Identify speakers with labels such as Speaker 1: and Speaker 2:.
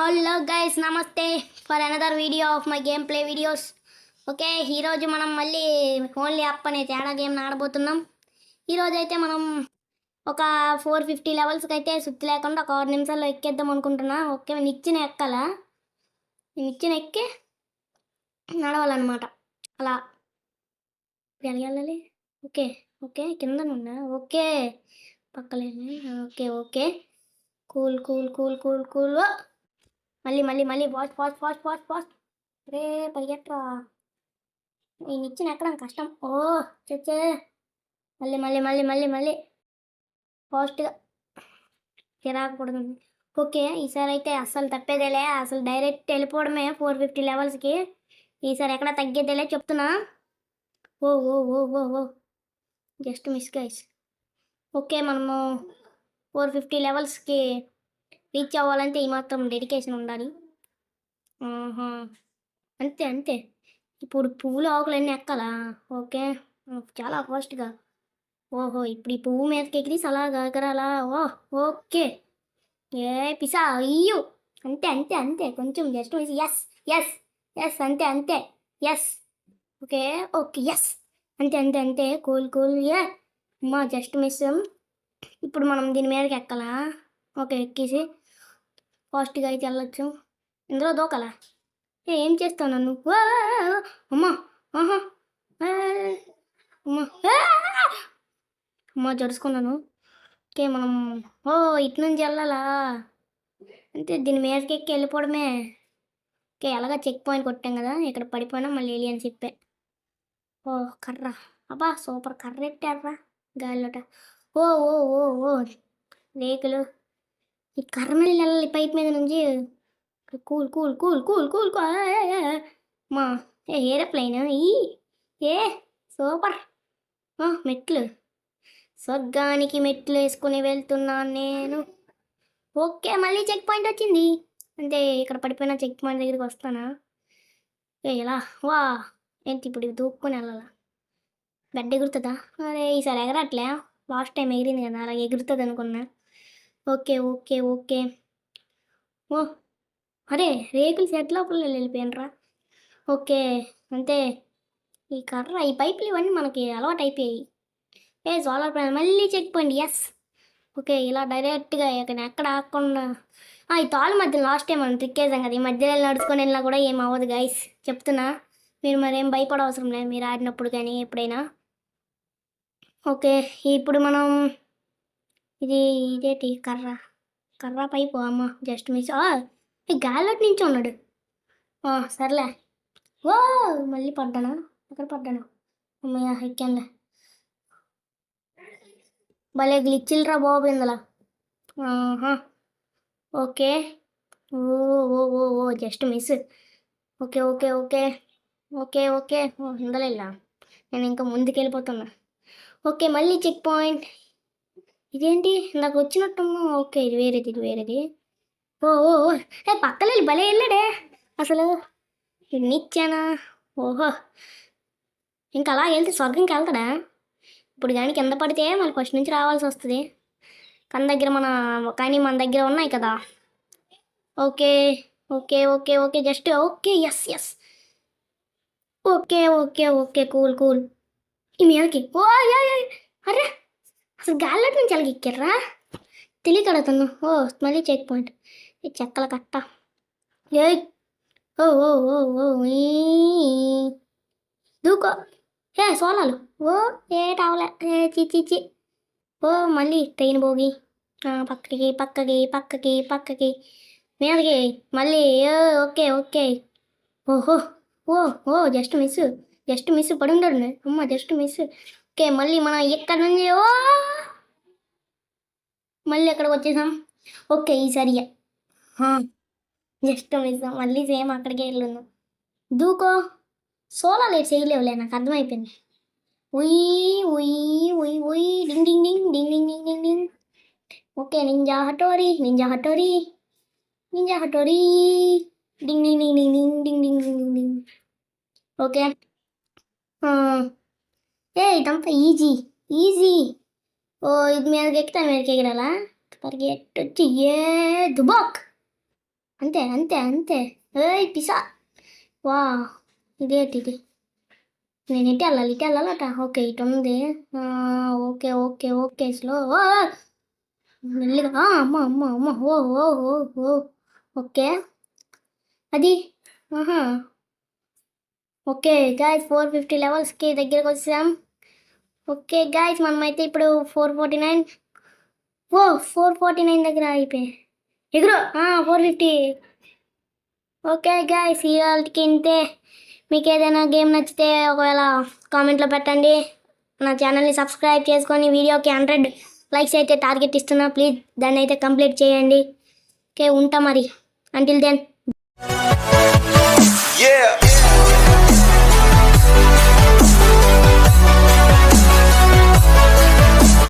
Speaker 1: Hello guys, నమస్తే for another video of my game play videos. Okay, ఈరోజు మనం మళ్ళీ ఓన్లీ అప్ అనే తేడా గేమ్ ఆడబోతున్నాం. ఈరోజు అయితే మనం ఒక 450 లెవెల్స్కి అయితే సుత్తి లేకుండా ఒక 6 నిమిషాల్లో ఎక్కేద్దాం అనుకుంటున్నా. ఓకే, నిచ్చిన ఎక్కాలా, నిచ్చిన ఎక్కి నడవాలన్నమాట. అలా వెళ్ళాలి. ఓకే ఓకే, కింద నుండా. ఓకే, పక్కలే. Okay okay, cool cool cool cool cool. మళ్ళీ మళ్ళీ మళ్ళీ fast fast fast fast fast. రే పరిగెట్టరా, నేను ఇచ్చిన ఎక్కడం కష్టం. ఓ చచ్చే, మళ్ళీ మళ్ళీ మళ్ళీ మళ్ళీ మళ్ళీ ఫాస్ట్గా తిరగకూడదు. ఓకే, ఈసారి అయితే అస్సలు తప్పేదేలే, అసలు డైరెక్ట్ వెళ్ళిపోవడమే 450 లెవెల్స్కి. ఈసారి ఎక్కడ తగ్గేదేలే చెప్తున్నా. ఓ oh oh oh oh just miss guys. Okay, మనము 450 లెవెల్స్కి రీచ్ అవ్వాలంటే ఈ మాత్రం డెడికేషన్ ఉండాలి. అంతే అంతే. ఇప్పుడు పువ్వులు ఆకులన్నీ ఎక్కాలా? ఓకే, చాలా ఫాస్ట్గా. ఓహో, ఇప్పుడు ఈ పువ్వు మీదకి ఎగిరిసి అలా ఎగరాలా? ఓకే. ఏ పిసా అయ్యో, అంతే అంతే అంతే, కొంచెం just miss. Yes yes yes, అంతే అంతే. ఎస్, ఓకే ఓకే, ఎస్, అంతే అంతే అంతే. Cool cool. ఏ అమ్మా, జస్ట్ మిస్. ఇప్పుడు మనం దీని మీదకి ఎక్కాలా? ఓకే, ఎక్కేసి ఫాస్ట్గా అయితే వెళ్ళొచ్చు. ఇందులో దూకలా? ఏం చేస్తావు నన్ను? అమ్మా, ఆహా, అమ్మా, అమ్మా జరుచుకున్నాను. ఓకే, మనం ఇటు నుంచి వెళ్ళాలా? అంతే, దీని మీదకి ఎక్కి వెళ్ళిపోవడమే. ఓకే, ఎలాగా చెక్ పాయింట్ కొట్టాం కదా, ఇక్కడ పడిపోయినా మళ్ళీ ఏలియన్స్ చెప్పే. ఓ కర్ర, అబ్బా సూపర్ కర్ర ఎట్టారా గాలిలోట. ఓ ఓ ఓ ఓ రేకులు. ఈ కర్ర మీద వెళ్ళాలి, పైప్ మీద నుంచి. Cool cool cool cool cool. మా ఏరోప్లైన్ ఈ ఏ సూపర్. మెట్లు, స్వర్గానికి మెట్లు వేసుకుని వెళ్తున్నాను నేను. ఓకే, మళ్ళీ చెక్ పాయింట్ వచ్చింది. అంటే ఇక్కడ పడిపోయిన చెక్ పాయింట్ దగ్గరికి వస్తానా? ఇలా వా, ఏంటి ఇప్పుడు దూక్కుని వెళ్ళాలా? గడ్డ ఎగురుతుందా? అరే ఈసారి ఎగరట్లే, లాస్ట్ టైం ఎగిరింది కదా, అలాగే ఎగురుతుంది అనుకున్నా. Okay okay okay. ఓ అరే, రేకులు సెట్ లోపల వెళ్ళిపోయానరా. ఓకే, అంతే. ఈ కర్ర, ఈ పైపులు ఇవన్నీ మనకి అలవాటు అయిపోయాయి. సోలార్ ప్యానల్, మళ్ళీ చెక్ పాయింట్. ఎస్, ఓకే, ఇలా డైరెక్ట్గా ఎక్కడ ఆకుండా. ఈ తాళ్ళ మధ్య లాస్ట్ టైం మనం ట్రిక్కేసాం కదా, ఈ మధ్యలో నడుచుకొని వెళ్ళినా కూడా ఏం అవ్వదు గైస్, చెప్తున్నా. మీరు మరేం భయపడవసరం లేదు, మీరు ఆడినప్పుడు కానీ ఎప్పుడైనా. ఓకే, ఇప్పుడు మనం ఇదేంటి కర్ర, కర్ర పైపు. అమ్మ జస్ట్ మిస్. గాలిలోటి నుంచి ఉన్నాడు. సర్లే. ఓ మళ్ళీ పడ్డానా? ఎక్కడ పడ్డాను? అమ్మయ్య, ఎక్కానులే. భలే గ్లిచ్చిల్రా బాబు ఇందులో. Okay, oh oh oh oh just miss. Okay okay okay okay okay. ఇందులో ఇలా నేను ఇంకా ముందుకు వెళ్ళిపోతున్నా. ఓకే, మళ్ళీ చెక్ పాయింట్. ఇదేంటి నాకు వచ్చినట్టున్నా? ఓకే, ఇది వేరేది, ఇది వేరేది. ఓ ఓ పక్కన వెళ్ళి భలే వెళ్ళాడే అసలు. నిచ్చానా? ఓహో, ఇంకా అలా వెళ్తే స్వర్గంకి వెళ్తాడా? ఇప్పుడు కానీ కింద పడితే మళ్ళీ ఫస్ట్ నుంచి రావాల్సి వస్తుంది. కానీ మన దగ్గర ఉన్నాయి కదా. Okay okay okay okay, just okay. Yes yes, okay okay okay, cool cool. ఈ మీదకి అరే, అసలు గాలిలోకి నుంచి అలాగే ఎక్కారా? తెలియకడుగుతాను. మళ్ళీ చెక్ పాయింట్. ఈ చెక్కల కట్ట. ఏ ఓ ఓ ఓ ఓ దూకో. సోలాలు. ఏటావలే, చిచి. మళ్ళీ ట్రైన్ భోగి. పక్కకి పక్కకి పక్కకి పక్కకి మీదకి మళ్ళీ. Okay okay. ఓహో ఓ oh just miss, just miss పడి ఉండడు. అమ్మ జస్ట్ మిస్. ఓకే, మళ్ళీ మనం ఇక్కడ నుంచి మళ్ళీ ఎక్కడికి వచ్చేసాం. ఓకే, ఈసారి జస్ట్ మిస్. మళ్ళీ సేమ్ అక్కడికే వెళ్ళున్నాం. దూకో. సోలా లేట్ చేయలేవులే, నాకు అర్థమైపోయింది. ఉయ్ ఉయ్ ఉయ్ ఉయ్, డింగ్ డింగ్ డింగ్ డింగ్ డింగ్ డింగ్ డింగ్ డింగ్. ఓకే, నింజా హటోరీ, నింజా హటోరీ, నింజా హటోరీ, డింగ్ డింగ్ డింగ్ డింగ్ డింగ్ డింగ్ డింగ్ డింగ్ డింగ్. ఓకే, ఇదంతా ఈజీ ఈజీ. ఇది మీదకి ఎక్కితే మీదకి ఎగిరాలా? పరిగెట్టొచ్చి దుబాక్. అంతే అంతే అంతే. ఏయ్ పిసా. వా ఇదేంటి ఇది? నేను ఇటు వెళ్ళాలి, ఇటు వెళ్ళాలట. ఓకే, ఇటు ఉంది. ఆ, ఓకే ఓకే ఓకే స్లో. మెల్లిగా. అమ్మ అమ్మ అమ్మ. ఓ ఓ ఓ ఓ. ఓకే అది. ఆహా. ఓకే గాయస్, 450 లెవెల్స్కి దగ్గరకు వచ్చాం. ఓకే గాయస్, మనమైతే ఇప్పుడు 449. ఓ 449 దగ్గర అయిపోయి ఎగురు. 450. ఓకే గాయస్, ఈ వాళ్ళకి ఇంతే. మీకు ఏదైనా గేమ్ నచ్చితే ఒకవేళ కామెంట్లో పెట్టండి. నా ఛానల్ని సబ్స్క్రైబ్ చేసుకొని వీడియోకి 100 లైక్స్ అయితే టార్గెట్ ఇస్తున్నా. ప్లీజ్ దాన్ని అయితే కంప్లీట్ చేయండి. ఓకే, ఉంటా మరి. Until then.
Speaker 2: Yeah.